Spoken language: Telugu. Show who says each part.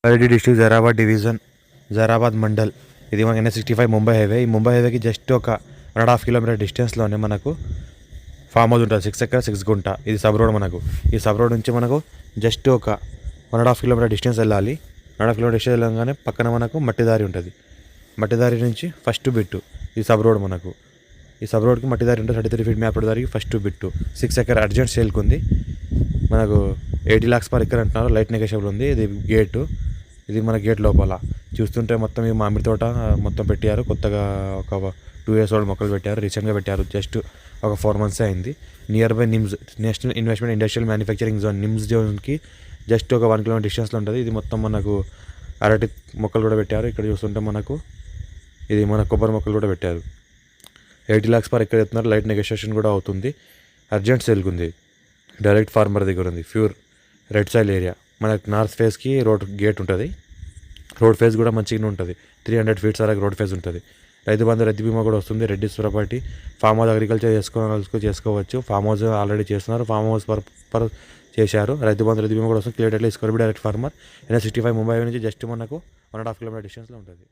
Speaker 1: Rangareddy district Zaheerabad division Zaheerabad mandal. ఇది మన NH65 ముంబై హైవే. ఈ ముంబై హైవేకి జస్ట్ ఒక 1.5 కిలోమీటర్ డిస్టెన్స్లోనే మనకు ఫామ్ హౌస్ ఉంటుంది. 6 ఎకర్ 6 గుంట. ఇది సబ్ రోడ్ మనకు. ఈ సబ్ రోడ్ నుంచి మనకు జస్ట్ ఒక 1.5 కిలోమీటర్ డిస్టెన్స్ వెళ్ళాలి. 1.5 కిలోమీటర్ డిస్టెన్స్ వెళ్ళగానే పక్కన మనకు మట్టి దారి ఉంటుంది. మట్టి దారి నుంచి ఫస్ట్ బిట్టు ఈ సబ్ రోడ్ మనకు. ఈ సబ్ రోడ్కి మట్టి దారి ఉంటుంది. 33 ఫీట్ మ్యాప్ రోడ్ దారికి ఫస్ట్ బిట్టు 6 ఎకర్ అర్జెంట్ సేల్కి ఉంది. మనకు 80 lakhs per acre అంటున్నారు. లైట్ నెగోషియబుల్ ఉంది. ఇది గేటు. ఇది మన గేట్ లోపల చూస్తుంటే మొత్తం ఈ మామిడి తోట మొత్తం పెట్టారు. కొత్తగా ఒక 2 years ఓల్డ్ మొక్కలు పెట్టారు. రీసెంట్గా పెట్టారు. జస్ట్ ఒక 4 months అయింది. Near by NIMS national investment industrial manufacturing zone NIMS జోన్కి జస్ట్ ఒక 1 kilometer డిస్టెన్స్లో ఉంటుంది. ఇది మొత్తం మనకు అరటి మొక్కలు కూడా పెట్టారు. ఇక్కడ చూస్తుంటే మనకు ఇది మన కొబ్బరి మొక్కలు కూడా పెట్టారు. 80 lakhs per acre చెప్తున్నారు. లైట్ నెగోషియేషన్ కూడా అవుతుంది. అర్జెంట్ సేల్కి ఉంది. డైరెక్ట్ ఫార్మర్ దగ్గర ఉంది. Pure red soil area. మనకు నార్త్ ఫేస్కి రోడ్ గేట్ ఉంటుంది. రోడ్ ఫేస్ కూడా మంచిగానే ఉంటుంది. 300 feet వరకు రోడ్ ఫేస్ ఉంటుంది. రైతు బంధు రైతు బీమా కూడా వస్తుంది. Reddy Surapati farm house agriculture చేసుకోవచ్చు. ఫామ్ హౌస్ ఆల్రెడీ చేస్తున్నారు. ఫామ్ హౌస్ పర్ చేశారు. రైతు బంధు రైతు బీమా కూడా వస్తుంది. క్లియర్ టైటిల్ ఇసుకోవాలి. డైరెక్ట్ ఫార్మర్ NH65 ముంబై నుంచి జస్ట్ మనకు 1.5 kilometer డిస్టెన్స్లో ఉంటుంది.